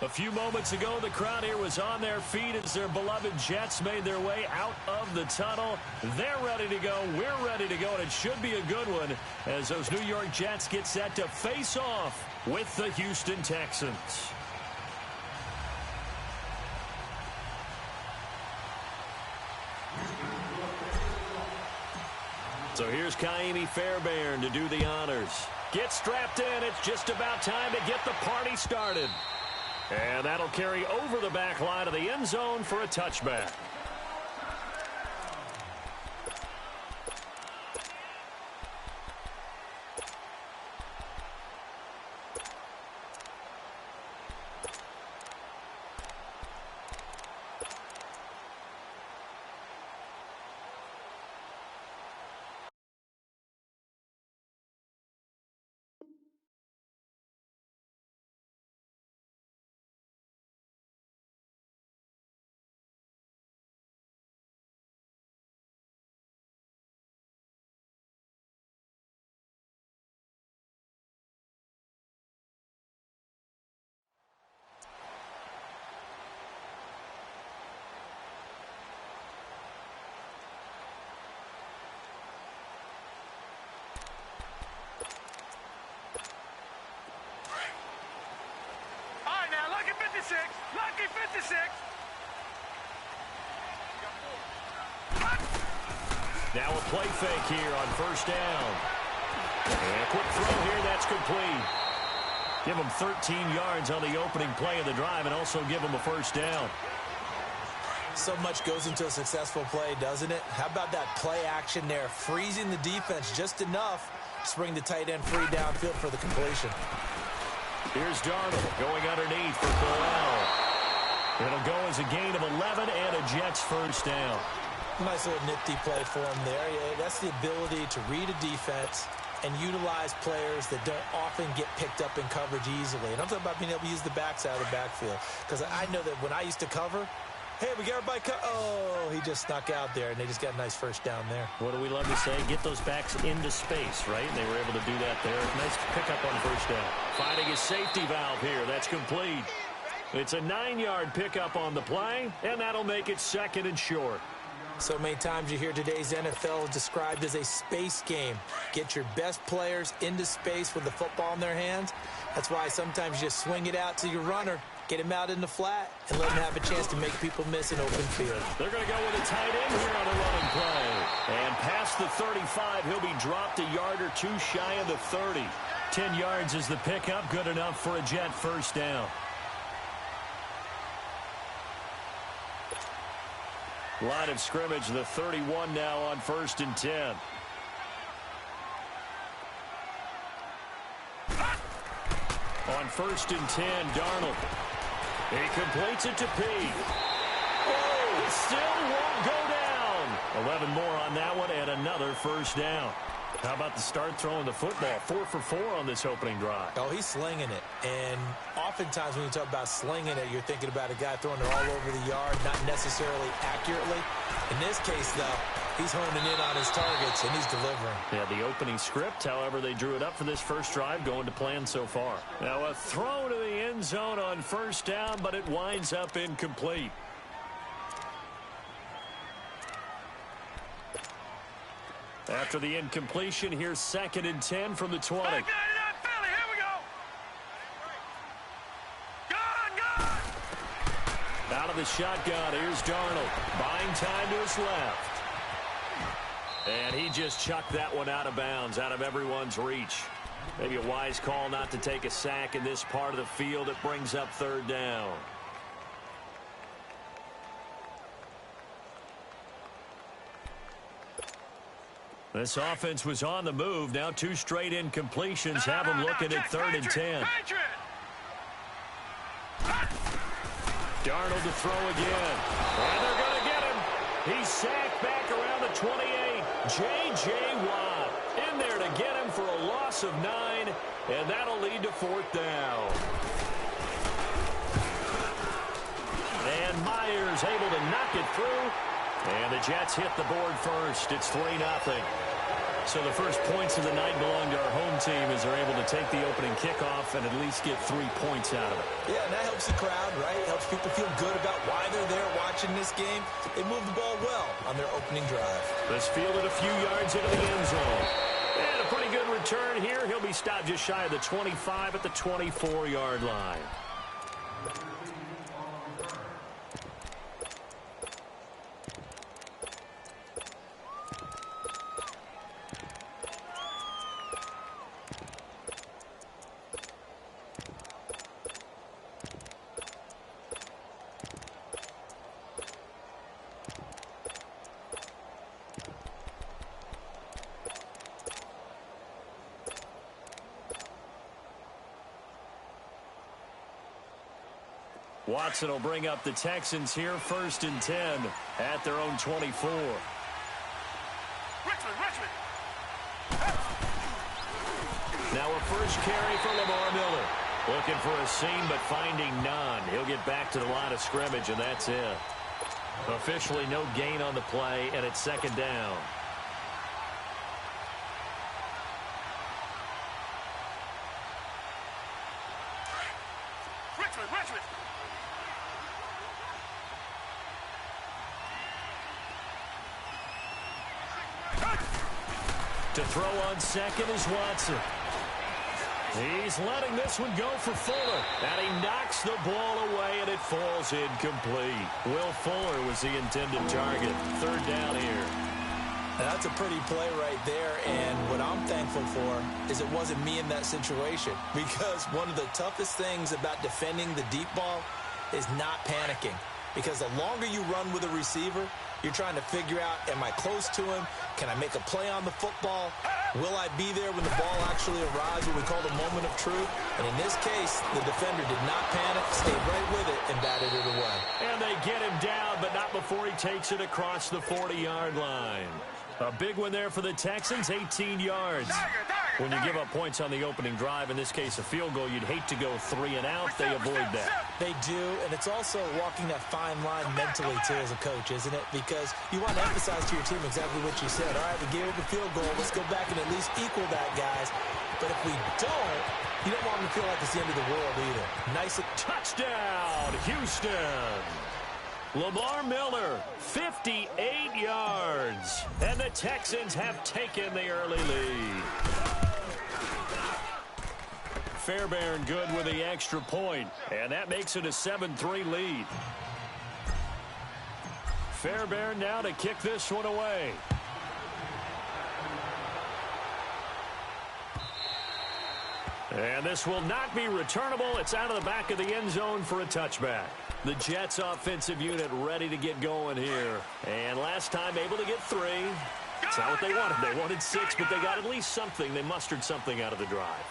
A few moments ago, the crowd here was on their feet as their beloved Jets made their way out of the tunnel. They're ready to go. We're ready to go, and it should be a good one as those New York Jets get set to face off with the Houston Texans. So here's Kaimi Fairbairn to do the honors. Get strapped in. It's just about time to get the party started. And that'll carry over the back line of the end zone for a touchback. Lucky 56. Now a play fake here on first down. And a quick throw here, that's complete. Give them 13 yards on the opening play of the drive and also give them a first down. So much goes into a successful play, doesn't it? How about that play action there, freezing the defense just enough to bring the tight end free downfield for the completion. Here's Darnold going underneath for Burrell. It'll go as a gain of 11 and a Jets first down. Nice little nifty play for him there. Yeah, that's the ability to read a defense and utilize players that don't often get picked up in coverage easily. And I'm talking about being able to use the backside of the backfield. Because I know that when I used to cover, hey, we got everybody oh, he just snuck out there, and they just got a nice first down there. What do we love to say? Get those backs into space, right? And they were able to do that there. Nice pickup on first down. Finding his safety valve here. That's complete. It's a 9-yard pickup on the play, and that'll make it second and short. So many times you hear today's NFL described as a space game. Get your best players into space with the football in their hands. That's why sometimes you just swing it out to your runner, get him out in the flat, and let him have a chance to make people miss an open field. They're going to go with a tight end here on the running play. And past the 35, he'll be dropped a yard or two shy of the 30. 10 yards is the pickup, good enough for a Jet first down. Line of scrimmage, the 31 now on 1st and 10. On 1st and 10, Darnold. He completes it to P. Oh, it still won't go down. 11 more on that one and another first down. How about the start throwing the football? 4 for 4 on this opening drive. Oh, he's slinging it. And oftentimes when you talk about slinging it, you're thinking about a guy throwing it all over the yard, not necessarily accurately. In this case, though, he's honing in on his targets, and he's delivering. Yeah, the opening script, however, they drew it up for this first drive, going to plan so far. Now a throw to the end zone on first down, but it winds up incomplete. After the incompletion, here's 2nd and 10 from the 20. Here we go. Gone. Out of the shotgun, here's Darnold. Buying time to his left. And he just chucked that one out of bounds, out of everyone's reach. Maybe a wise call not to take a sack in this part of the field. It brings up 3rd down. This offense was on the move. Now 2 straight incompletions have them looking at 3rd and 10. Darnold to throw again. And they're going to get him. He's sacked back around the 28. J.J. Watt in there to get him for a loss of 9. And that'll lead to 4th down. And Myers able to knock it through. And the Jets hit the board first. It's 3-0. So the first points of the night belong to our home team as they're able to take the opening kickoff and at least get 3 points out of it. Yeah, and that helps the crowd, right? Helps people feel good about why they're there watching this game. They moved the ball well on their opening drive. This fielded a few yards into the end zone. And a pretty good return here. He'll be stopped just shy of the 25 at the 24-yard line. Watson will bring up the Texans here, 1st and 10 at their own 24. Richmond. Now a first carry for Lamar Miller. Looking for a seam, but finding none. He'll get back to the line of scrimmage, and that's it. Officially no gain on the play, and it's 2nd down. Richmond. To throw on second is Watson. He's letting this one go for Fuller. And he knocks the ball away, and it falls incomplete. Will Fuller was the intended target. 3rd down here. Now, that's a pretty play right there, and what I'm thankful for is it wasn't me in that situation, because one of the toughest things about defending the deep ball is not panicking, because the longer you run with a receiver, you're trying to figure out, am I close to him? Can I make a play on the football? Will I be there when the ball actually arrives, what we call the moment of truth? And in this case, the defender did not panic, stayed right with it, and batted it away. And they get him down, but not before he takes it across the 40-yard line. A big one there for the Texans, 18 yards. When you give up points on the opening drive, in this case a field goal, you'd hate to go 3 and out. They avoid that. They do, and it's also walking that fine line mentally, too, as a coach, isn't it? Because you want to emphasize to your team exactly what you said. All right, we gave up a field goal. Let's go back and at least equal that, guys. But if we don't, you don't want them to feel like it's the end of the world either. Nice. Touchdown, Houston. Lamar Miller, 58 yards. And the Texans have taken the early lead. Fairbairn good with the extra point, and that makes it a 7-3 lead. Fairbairn now to kick this one away. And this will not be returnable. It's out of the back of the end zone for a touchback. The Jets offensive unit ready to get going here. And last time able to get 3. That's not what they wanted. They wanted 6, but they got at least something. They mustered something out of the drive.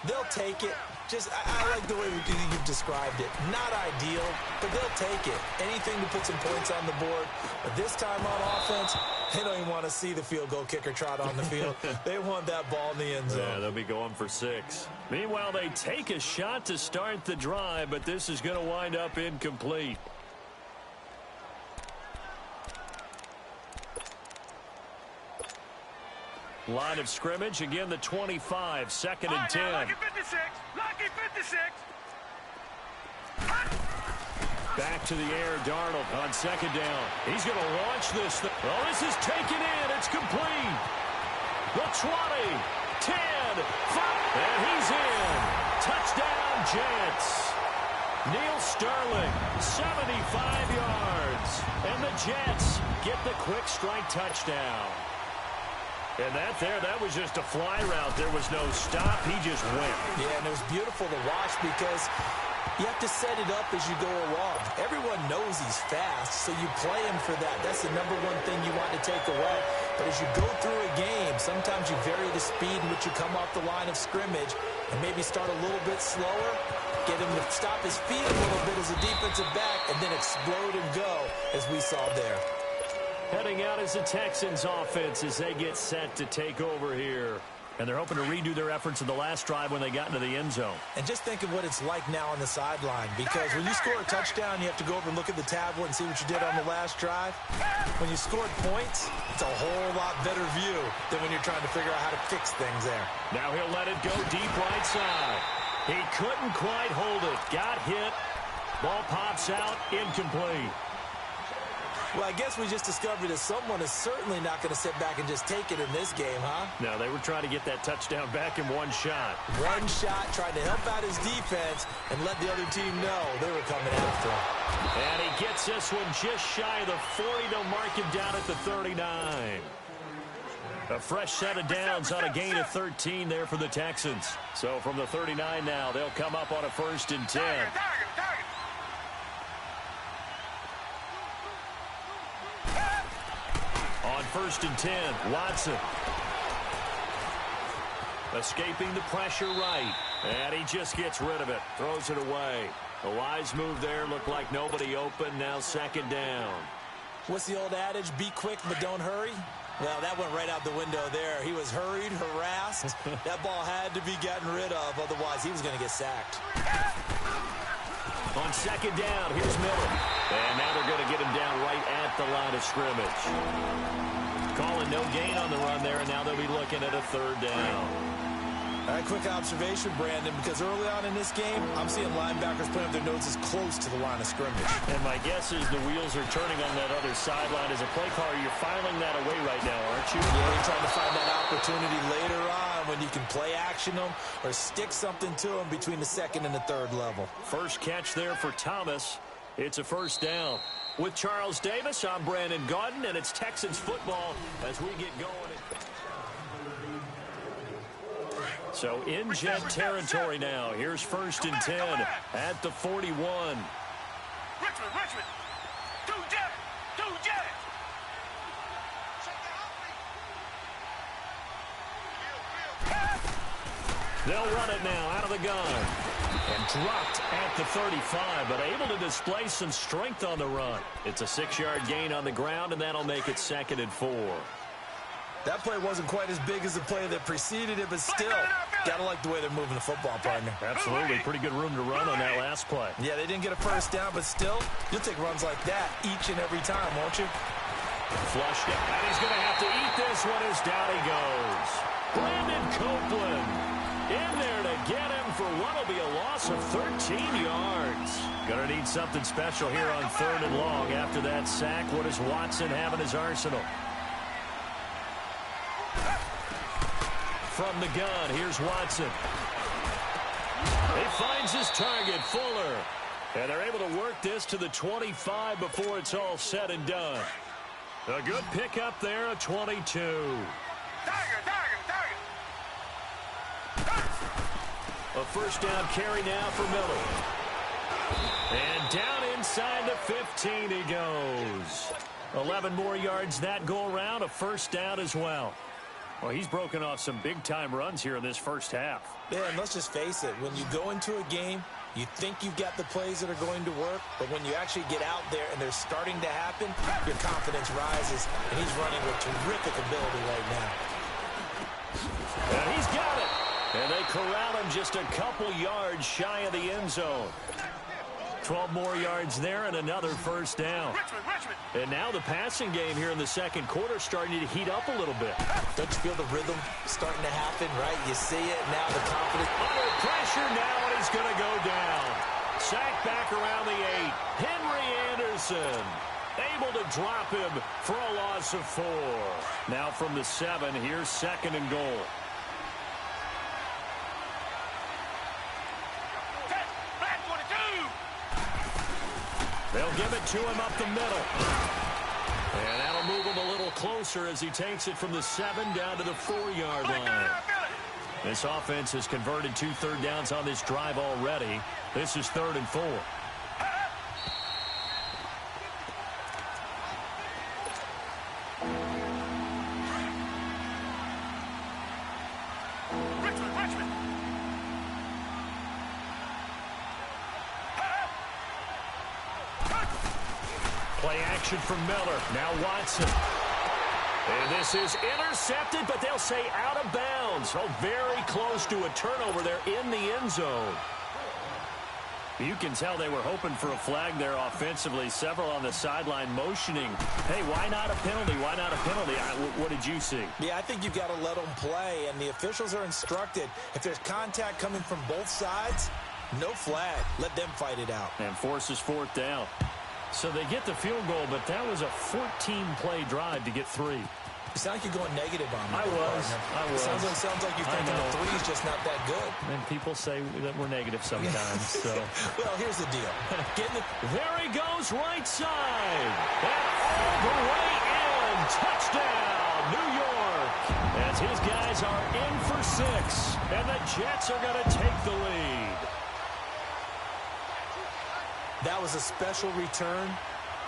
They'll take it. I like the way you've described it. Not ideal, but they'll take it. Anything to put some points on the board. But this time on offense, they don't even want to see the field goal kicker trot on the field. They want that ball in the end zone. Yeah, they'll be going for 6. Meanwhile, they take a shot to start the drive, but this is going to wind up incomplete. Line of scrimmage, again the 25, 2nd and 10. Lucky 56. Lucky 56. Back to the air, Darnold on 2nd down. He's going to launch this. Oh, this is taken in. It's complete. The 20, 10, 5, and he's in. Touchdown, Jets. Neil Sterling, 75 yards. And the Jets get the quick strike touchdown. And that was just a fly route. There was no stop. He just went. Yeah, and it was beautiful to watch because you have to set it up as you go along. Everyone knows he's fast, so you play him for that. That's the #1 thing you want to take away. But as you go through a game, sometimes you vary the speed in which you come off the line of scrimmage and maybe start a little bit slower, get him to stop his feet a little bit as a defensive back, and then explode and go, as we saw there. Heading out is the Texans offense as they get set to take over here. And they're hoping to redo their efforts in the last drive when they got into the end zone. And just think of what it's like now on the sideline, because when you score a touchdown, you have to go over and look at the tablet and see what you did on the last drive. When you scored points, it's a whole lot better view than when you're trying to figure out how to fix things there. Now he'll let it go deep right side. He couldn't quite hold it. Got hit. Ball pops out, incomplete. Well, I guess we just discovered that someone is certainly not going to sit back and just take it in this game, huh? No, they were trying to get that touchdown back in one shot. One shot, trying to help out his defense and let the other team know they were coming after him. And he gets this one just shy of the 40 to mark him down at the 39. A fresh set of downs on a gain of 13 there for the Texans. So from the 39 now, they'll come up on a 1st and 10. On 1st and 10, Watson. Escaping the pressure right. And he just gets rid of it. Throws it away. A wise move there. Looked like nobody open. Now 2nd down. What's the old adage? Be quick, but don't hurry? Well, that went right out the window there. He was hurried, harassed. That ball had to be gotten rid of. Otherwise, he was going to get sacked. On 2nd down, here's Miller. And now they're going to get him down right at the line of scrimmage. Calling no gain on the run there, and now they'll be looking at a 3rd down. All right, quick observation, Brandon, because early on in this game, I'm seeing linebackers putting up their noses close to the line of scrimmage. And my guess is the wheels are turning on that other sideline. As a play caller, you're filing that away right now, aren't you? Yeah, you're trying to find that opportunity later on when you can play action them or stick something to them between the 2nd and the 3rd level. First catch there for Thomas. It's a 1st down. With Charles Davis, I'm Brandon Gaudin, and it's Texans football as we get going. So in Jet territory now. Here's 1st and 10 at the 41. Richmond. Two Jet. They'll run it now out of the gun. And dropped at the 35, but able to display some strength on the run. It's a 6-yard gain on the ground, and that'll make it 2nd and 4. That play wasn't quite as big as the play that preceded it, but still, got to like the way they're moving the football, partner. Absolutely. Pretty good room to run on that last play. Yeah, they didn't get a 1st down, but still, you'll take runs like that each and every time, won't you? Flushed it, and he's going to have to eat this one as down he goes. Brandon Copeland in there to get him for what will be a loss of 13 yards. Going to need something special here on 3rd and long after that sack. What does Watson have in his arsenal? From the gun, here's Watson. He finds his target, Fuller. And they're able to work this to the 25 before it's all said and done. A good pickup there, a 22. A 1st down carry now for Miller. And down inside the 15 he goes. 11 more yards that go around, a 1st down as well. Well, he's broken off some big-time runs here in this 1st half. Yeah, and let's just face it. When you go into a game, you think you've got the plays that are going to work, but when you actually get out there and they're starting to happen, your confidence rises, and he's running with terrific ability right now. And he's got it. And they corral him just a couple yards shy of the end zone. 12 more yards there and another 1st down. Richmond. And now the passing game here in the 2nd quarter starting to heat up a little bit. Don't you feel the rhythm starting to happen, right? You see it, now the confidence. Under pressure now, and he's going to go down. Sacked back around the 8. Henry Anderson able to drop him for a loss of 4. Now from the 7, here's 2nd and goal. They'll give it to him up the middle. And that'll move him a little closer as he takes it from the 7 down to the 4-yard line. This offense has converted 2 third downs on this drive already. This is 3rd and 4. Play action from Miller. Now Watson. And this is intercepted, but they'll say out of bounds. Oh, very close to a turnover there in the end zone. You can tell they were hoping for a flag there offensively. Several on the sideline motioning, hey, why not a penalty? Why not a penalty? What did you see? Yeah, I think you've got to let them play, and the officials are instructed. If there's contact coming from both sides, no flag. Let them fight it out. And forces fourth down. So they get the field goal, but that was a 14-play drive to get 3. It sounds like you're going negative on me. I was. It sounds like you're thinking the 3 is just not that good. And people say that we're negative sometimes. So. Well, here's the deal. There he goes, right side. And all the way in. Touchdown, New York. As his guys are in for 6. And the Jets are going to take the lead. That was a special return,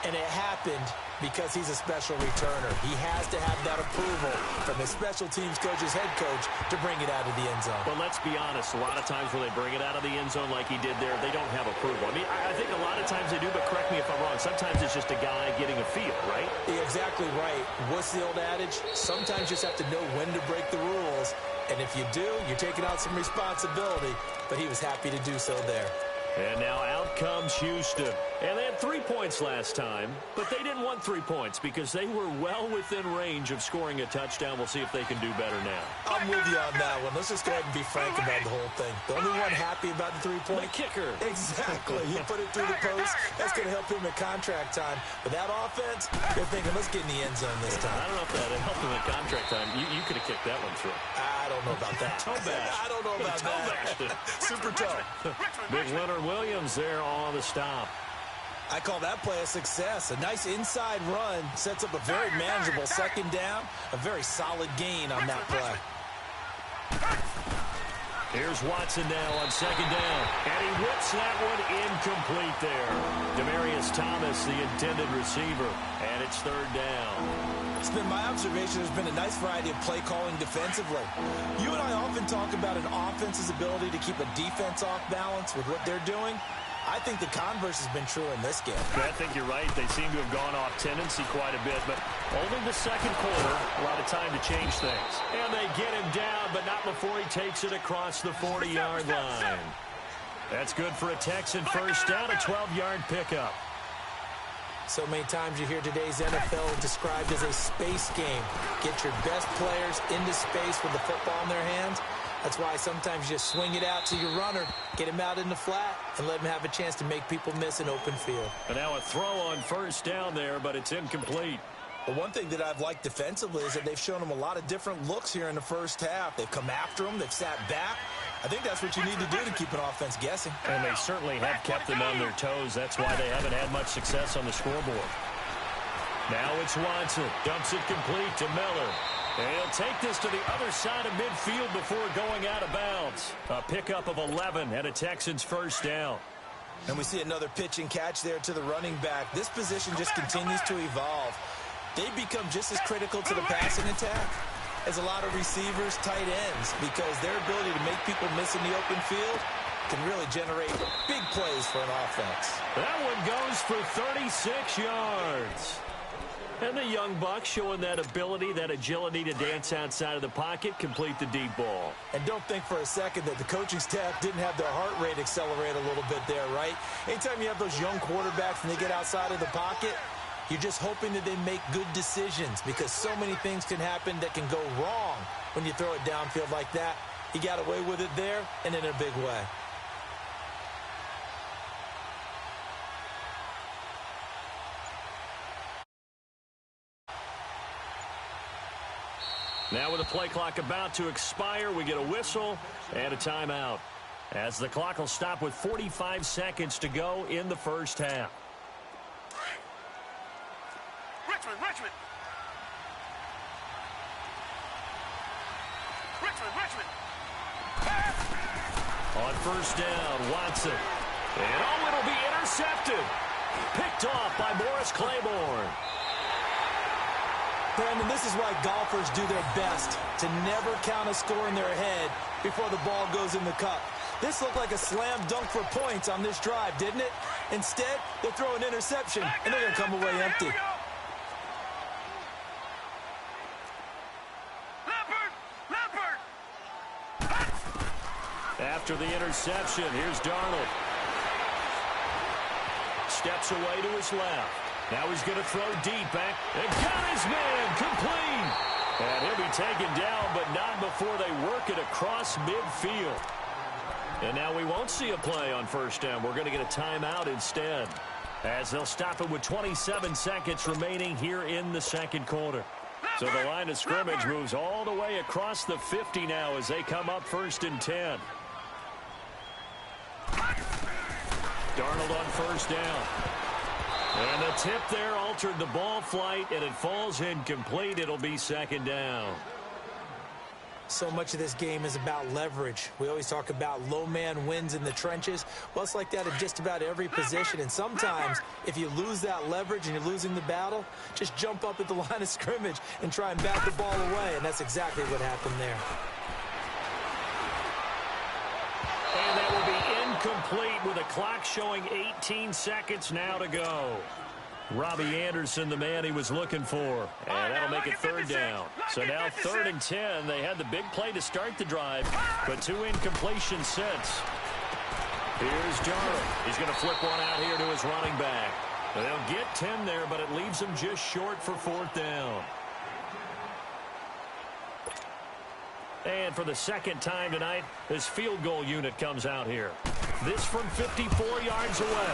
and it happened because he's a special returner. He has to have that approval from his special teams coach's head coach to bring it out of the end zone. Well, let's be honest. A lot of times when they bring it out of the end zone like he did there, they don't have approval. I mean, I think a lot of times they do, but correct me if I'm wrong. Sometimes it's just a guy getting a feel, right? Yeah, exactly right. What's the old adage? Sometimes you just have to know when to break the rules, and if you do, you're taking out some responsibility, but he was happy to do so there. And now out comes Houston. And they had 3 points last time, but they didn't want 3 points because they were well within range of scoring a touchdown. We'll see if they can do better now. I'm with you on that one. Let's just go ahead and be frank about the whole thing. The only one happy about the 3-point? The kicker. Exactly. He put it through the post. That's going to help him in contract time. But that offense, they're thinking, let's get in the end zone this time. I don't know if that helped him in contract time. You could have kicked that one through. I don't know about that. Toe bash. I don't know about that. Super toe. Big Leonard Williams there on the stop. I call that play a success. A nice inside run sets up a very manageable second down. A very solid gain on that play. Here's Watson now on second down. And he whips that one incomplete there. Demaryius Thomas, the intended receiver. And it's third down. It's been my observation there's been a nice variety of play calling defensively. You and I often talk about an offense's ability to keep a defense off balance with what they're doing. I think the converse has been true in this game. I think you're right. They seem to have gone off tendency quite a bit, but only the second quarter, a lot of time to change things. And they get him down, but not before he takes it across the 40-yard line. That's good for a Texan first down, a 12-yard pickup. So many times you hear today's NFL described as a space game. Get your best players into space with the football in their hands. That's why sometimes you just swing it out to your runner, get him out in the flat, and let him have a chance to make people miss an open field. And now a throw on first down there, but it's incomplete. Well, one thing that I've liked defensively is that they've shown him a lot of different looks here in the first half. They've come after him. They've sat back. I think that's what you need to do to keep an offense guessing. And they certainly have kept them on their toes. That's why they haven't had much success on the scoreboard. Now it's Watson. Dumps it complete to Miller. And he'll take this to the other side of midfield before going out of bounds. A pickup of 11 and a Texans first down. And we see another pitch and catch there to the running back. This position just continues to evolve. They become just as critical to the passing attack as a lot of receivers, tight ends, because their ability to make people miss in the open field can really generate big plays for an offense. That one goes for 36 yards. And the young Bucks showing that ability, that agility to dance outside of the pocket, complete the deep ball. And don't think for a second that the coaching staff didn't have their heart rate accelerate a little bit there, right? Anytime you have those young quarterbacks and they get outside of the pocket, you're just hoping that they make good decisions because so many things can happen that can go wrong when you throw it downfield like that. He got away with it there and in a big way. Now with the play clock about to expire, we get a whistle and a timeout. As the clock will stop with 45 seconds to go in the first half. Richmond. On first down, Watson. And it'll be intercepted. Picked off by Morris Claiborne. Brandon, this is why golfers do their best to never count a score in their head before the ball goes in the cup. This looked like a slam dunk for points on this drive, didn't it? Instead, they throw an interception, and they're going to come away empty. after the interception. Here's Darnold. Steps away to his left. Now he's going to throw deep back. And got his man complete. And he'll be taken down, but not before they work it across midfield. And now we won't see a play on first down. We're going to get a timeout instead, as they'll stop it with 27 seconds remaining here in the second quarter. So the line of scrimmage moves all the way across the 50 now as they come up 1st and 10. Darnold on first down. And the tip there altered the ball flight, and it falls incomplete. It'll be 2nd down. So much of this game is about leverage. We always talk about low man wins in the trenches. Well, it's like that in just about every position. And sometimes, if you lose that leverage and you're losing the battle, just jump up at the line of scrimmage and try and bat the ball away. And that's exactly what happened there. And that will be incomplete with a clock showing 18 seconds now to go. Robbie Anderson, the man he was looking for. And that'll make it 3rd down. So now 3rd and 10. They had the big play to start the drive, but 2 incompletions since. Here's Darnold. He's going to flip one out here to his running back. They'll get 10 there, but it leaves them just short for 4th down. And for the 2nd time tonight, this field goal unit comes out here. This from 54 yards away.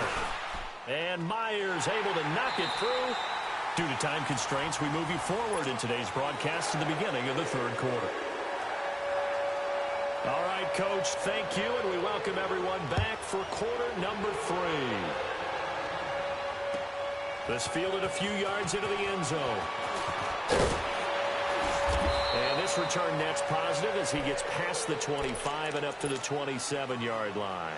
And Myers able to knock it through. Due to time constraints, we move you forward in today's broadcast to the beginning of the 3rd quarter. All right, Coach, thank you, and we welcome everyone back for quarter number 3. This fielded a few yards into the end zone. And this return net's positive as he gets past the 25 and up to the 27-yard line.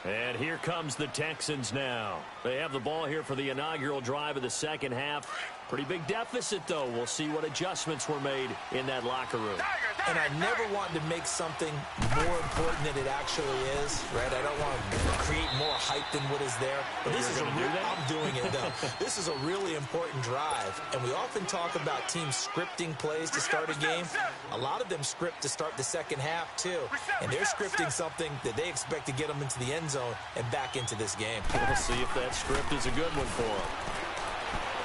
And here comes the Texans now. They have the ball here for the inaugural drive of the second half. Pretty big deficit, though. We'll see what adjustments were made in that locker room. And I never want to make something more important than it actually is, right? I don't want to create more hype than what is there. But this is I'm doing it, though. This is a really important drive. And we often talk about teams scripting plays to start a game. A lot of them script to start the second half, too. And they're scripting something that they expect to get them into the end zone and back into this game. We'll see if that script is a good one for them.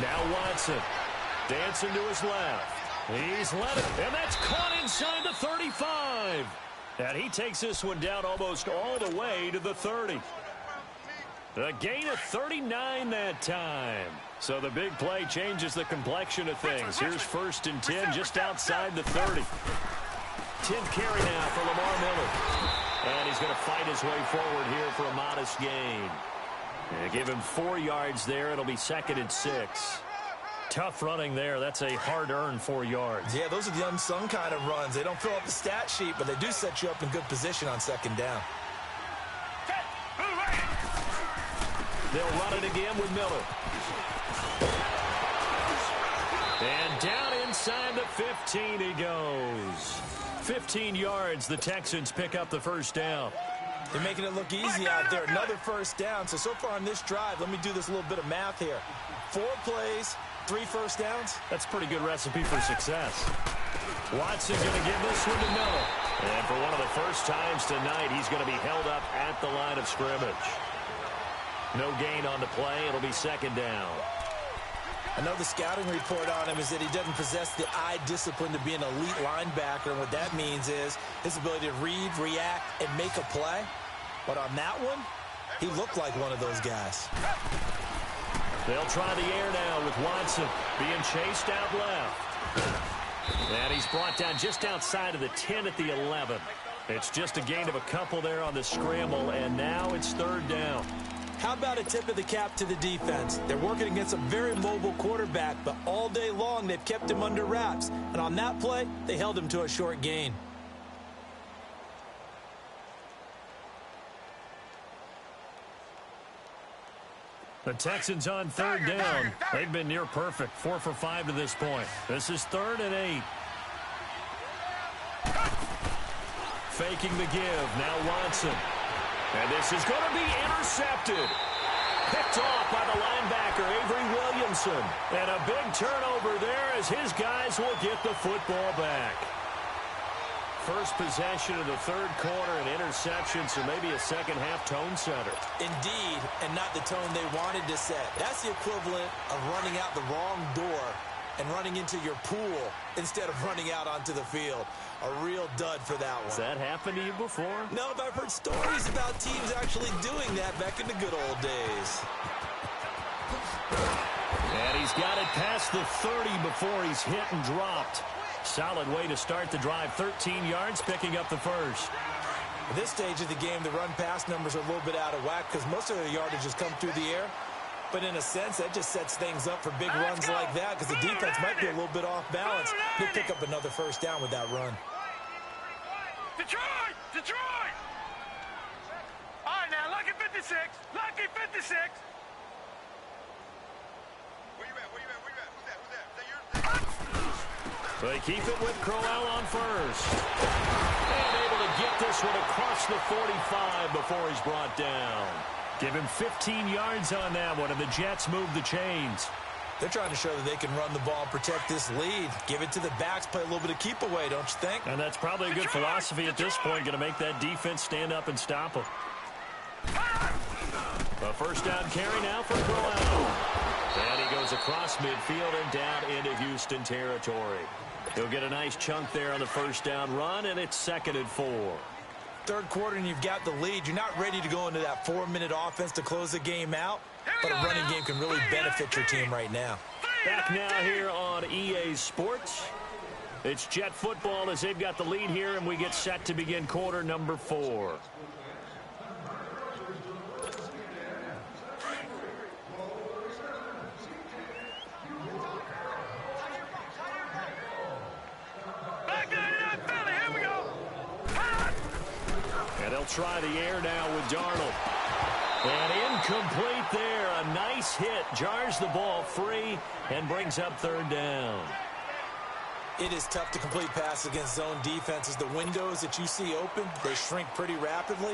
Now Watson, dancing to his left. He's let it, and that's caught inside the 35. And he takes this one down almost all the way to the 30. A gain of 39 that time. So the big play changes the complexion of things. Here's 1st and 10 just outside the 30. 10th carry now for Lamar Miller. And he's going to fight his way forward here for a modest gain. Give him 4 yards there. It'll be 2nd and 6. Tough running there. That's a hard-earned 4 yards. Yeah, those are the unsung kind of runs. They don't fill up the stat sheet, but they do set you up in good position on 2nd down. They'll run it again with Miller. And down inside the 15 he goes. 15 yards. The Texans pick up the 1st down. They're making it look easy out there. Another 1st down. So far on this drive, let me do this little bit of math here. 4 plays, 3 1st downs. That's a pretty good recipe for success. Watson going to give this one to Miller. And for one of the first times tonight, he's going to be held up at the line of scrimmage. No gain on the play. It'll be 2nd down. I know the scouting report on him is that he doesn't possess the eye discipline to be an elite linebacker. And what that means is his ability to read, react, and make a play. But on that one, he looked like one of those guys. They'll try the air now with Watson being chased out left. And he's brought down just outside of the 10 at the 11. It's just a gain of a couple there on the scramble, and now it's 3rd down. How about a tip of the cap to the defense? They're working against a very mobile quarterback, but all day long they've kept him under wraps. And on that play, they held him to a short gain. The Texans on 3rd down. They've been near perfect. 4 for 5 to this point. This is 3rd and 8. Faking the give. Now Watson. And this is going to be intercepted. Picked off by the linebacker, Avery Williamson. And a big turnover there as his guys will get the football back. First possession of the third quarter, an interception, so maybe a second-half tone setter. Indeed, and not the tone they wanted to set. That's the equivalent of running out the wrong door and running into your pool instead of running out onto the field. A real dud for that one. Has that happened to you before? No, but I've heard stories about teams actually doing that back in the good old days. And he's got it past the 30 before he's hit and dropped. Solid way to start the drive. 13 yards, picking up the first. At this stage of the game, the run-pass numbers are a little bit out of whack because most of the yardage has come through the air. But in a sense, that just sets things up for big runs like that because the defense might be a little bit off balance. They pick up another first down with that run. Detroit! Detroit! All right, now, Lucky 56. Lucky 56. Where you at? Where you at? Where you at? Who's that? Who's that? Is that yours? They keep it with Crowell on first. And able to get this one across the 45 before he's brought down. Give him 15 yards on that one, and the Jets move the chains. They're trying to show that they can run the ball, protect this lead. Give it to the backs, play a little bit of keep away, don't you think? And that's probably a good philosophy at this point, going to make that defense stand up and stop them. A first down carry now for Crowell. And he goes across midfield and down into Houston territory. He'll get a nice chunk there on the first down run, and it's 2nd and 4. Third quarter and you've got the lead. You're not ready to go into that 4-minute offense to close the game out, but a running game can really benefit your team right now. Back now here on EA Sports. It's Jet football as they've got the lead here, and we get set to begin quarter number 4. Try the air now with Darnold. And incomplete there. A nice hit. Jars the ball free and brings up 3rd down. It is tough to complete passes against zone defenses. The windows that you see open, they shrink pretty rapidly.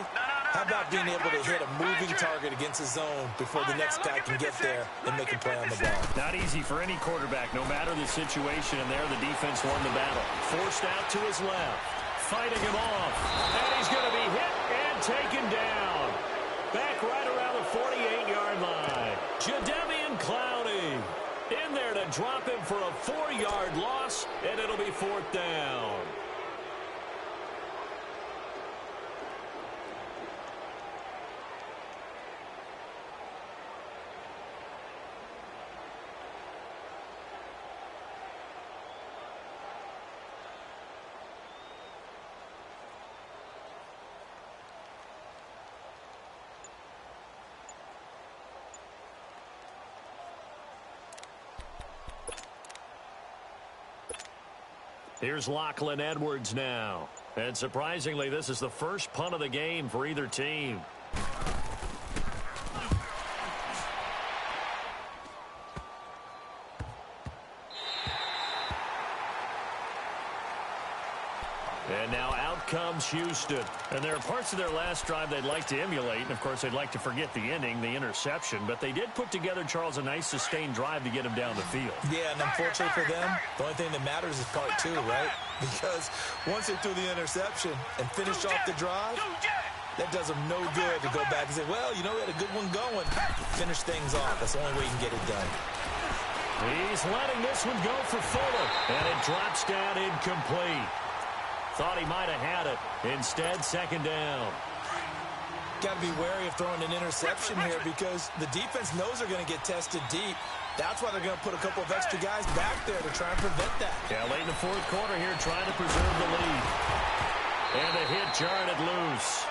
How about being able to hit a moving target against a zone before the next guy can get there and make a play on the ball? Not easy for any quarterback, no matter the situation. And there the defense won the battle. Forced out to his left. Fighting him off. And he's going to be hit and taken down. Back right around the 48-yard line. Jadeveon Clowney in there to drop him for a 4-yard loss, and it'll be 4th down. Here's Lachlan Edwards now. And surprisingly, this is the first punt of the game for either team. And now out comes Houston. And there are parts of their last drive they'd like to emulate. And, of course, they'd like to forget the ending, the interception. But they did put together, Charles, a nice sustained drive to get him down the field. Yeah, and unfortunately for them, the only thing that matters is part 2, right? Because once they threw the interception and finished off the drive, that does them no good to go back and say, well, you know, we had a good one going. Finish things off. That's the only way you can get it done. He's letting this one go for Fuller. And it drops down incomplete. Thought he might have had it. Instead, 2nd down. Got to be wary of throwing an interception here because the defense knows they're going to get tested deep. That's why they're going to put a couple of extra guys back there to try and prevent that. Yeah, late in the 4th quarter here, trying to preserve the lead. And the hit jarred it loose.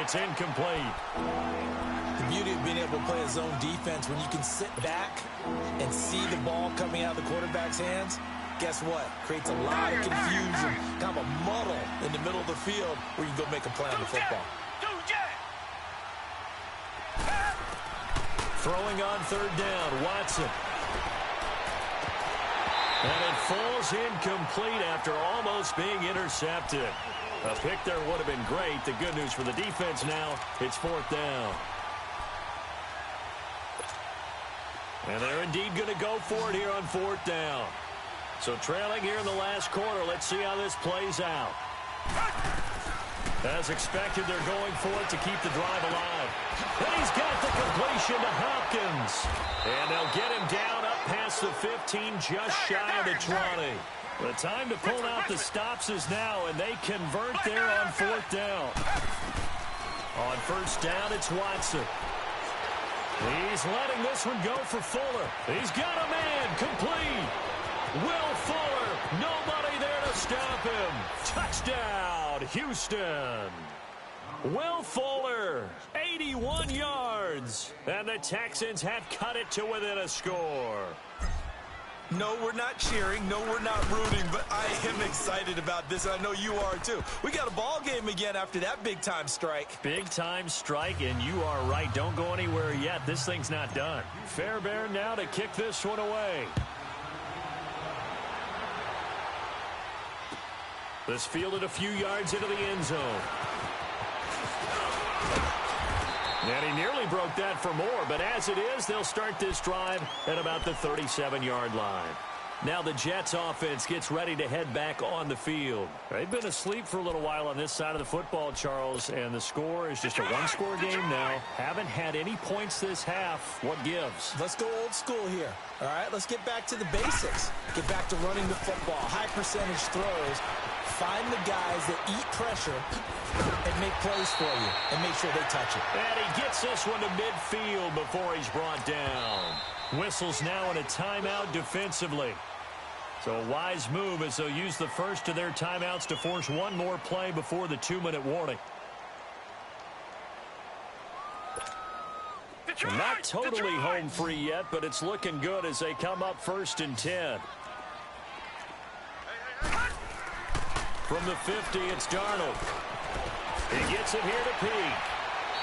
It's incomplete. The beauty of being able to play a zone defense when you can sit back and see the ball coming out of the quarterback's hands, guess what? Creates a lot of confusion, kind of a muddle in the middle of the field where you can go make a play on the football. Throwing on 3rd down, Watson. And it falls incomplete after almost being intercepted. A pick there would have been great. The good news for the defense now, it's 4th down. And they're indeed going to go for it here on 4th down. So trailing here in the last quarter, let's see how this plays out. As expected, they're going for it to keep the drive alive. And he's got the completion to Hopkins. And they'll get him down up past the 15, just shy of the 20. The time to pull out the stops is now, and they convert there on 4th down. On 1st down, it's Watson. He's letting this one go for Fuller. He's got a man complete. Will Fuller, nobody there to stop him. Touchdown, Houston. Will Fuller, 81 yards. And the Texans have cut it to within a score. No, we're not cheering. No, we're not rooting, but I am excited about this, and I know you are too. We got a ball game again after that big-time strike. Big-time strike, and you are right. Don't go anywhere yet. This thing's not done. Fairbairn now to kick this one away. This fielded a few yards into the end zone. And he nearly broke that for more, but as it is, they'll start this drive at about the 37-yard line. Now the Jets offense gets ready to head back on the field. They've been asleep for a little while on this side of the football, Charles, and the score is just a one-score game now. Haven't had any points this half. What gives? Let's go old school here. All right, let's get back to the basics. Get back to running the football, high percentage throws. Find the guys that eat pressure and make plays for you and make sure they touch it. And he gets this one to midfield before he's brought down. Whistles now in a timeout defensively. So a wise move as they'll use the first of their timeouts to force one more play before the 2-minute warning. And not totally home free yet, but it's looking good as they come up 1st and 10. From the 50, it's Darnold. He gets it here to Pete.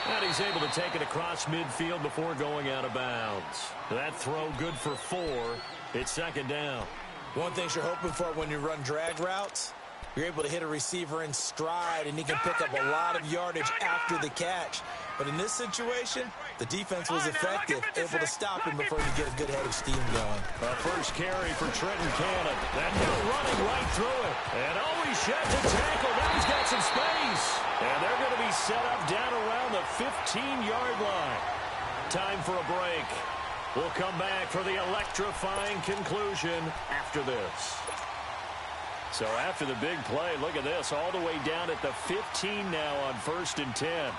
And he's able to take it across midfield before going out of bounds. That throw good for 4. It's 2nd down. One thing you're hoping for when you run drag routes, you're able to hit a receiver in stride, and he can pick up a lot of yardage after the catch. But in this situation, the defense was effective, able to stop him before he get a good head of steam going. A first carry for Trenton Cannon. That guy running right through it. And always sheds a tackle. Now he's got some space. And they're going to be set up down around the 15-yard line. Time for a break. We'll come back for the electrifying conclusion after this. So after the big play, look at this, all the way down at the 15 now on 1st and 10.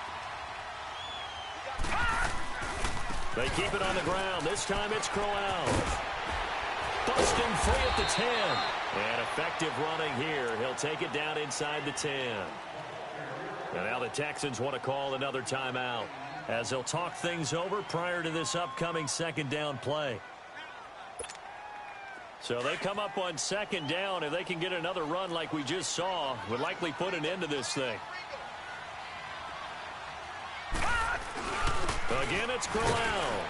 They keep it on the ground. This time it's Crowell. Busting free at the 10. And effective running here. He'll take it down inside the 10. And now the Texans want to call another timeout as they'll talk things over prior to this upcoming 2nd down play. So they come up on 2nd down. If they can get another run like we just saw, would likely put an end to this thing. Again, it's Crowell.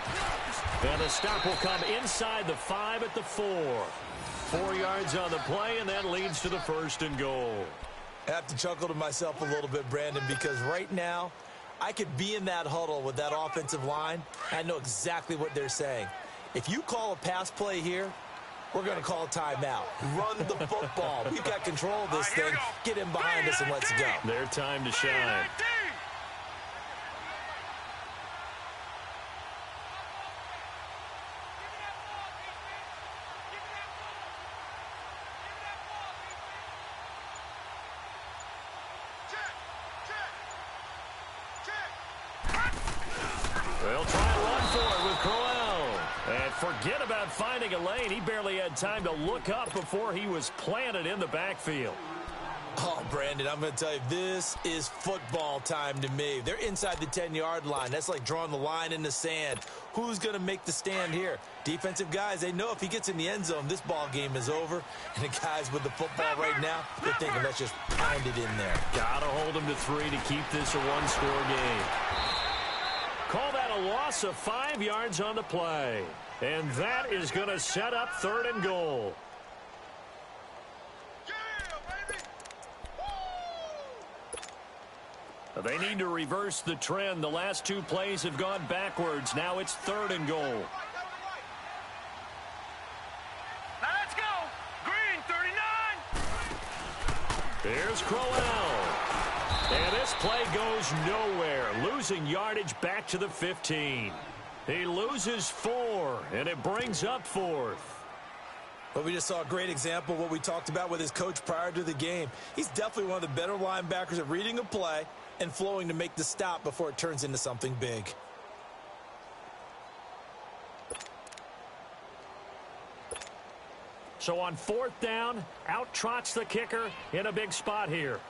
And the stop will come inside the 5 at the 4. 4 yards on the play, and that leads to the 1st and goal. I have to chuckle to myself a little bit, Brandon, because right now I could be in that huddle with that offensive line. I know exactly what they're saying. If you call a pass play here, we're going to call a timeout. Run the football. We've got control of this thing. Get in behind us and let's go. Their time to shine. They'll try and run for it with Crowell. And forget about finding a lane. He barely had time to look up before he was planted in the backfield. Oh, Brandon, I'm going to tell you, this is football time to me. They're inside the 10-yard line. That's like drawing the line in the sand. Who's going to make the stand here? Defensive guys, they know if he gets in the end zone, this ball game is over. And the guys with the football right now, they're thinking, let's just pound it in there. Got to hold him to 3 to keep this a one-score game. Call that a loss of 5 yards on the play. And that is going to set up 3rd and goal. They need to reverse the trend. The last 2 plays have gone backwards. Now it's 3rd and goal. Now let's go. Green, 39. Here's Crowell. And this play goes nowhere, losing yardage back to the 15. He loses 4, and it brings up 4th. But we just saw a great example of what we talked about with his coach prior to the game. He's definitely one of the better linebackers at reading a play and flowing to make the stop before it turns into something big. So on 4th down, out trots the kicker in a big spot here.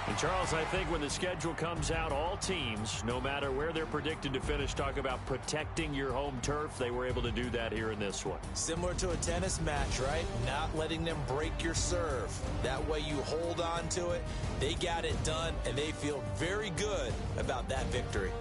And Charles, I think when the schedule comes out, all teams, no matter where they're predicted to finish, talk about protecting your home turf. They were able to do that here in this one. Similar to a tennis match, right? Not letting them break your serve. That way you hold on to it. They got it done, and they feel very good about that victory.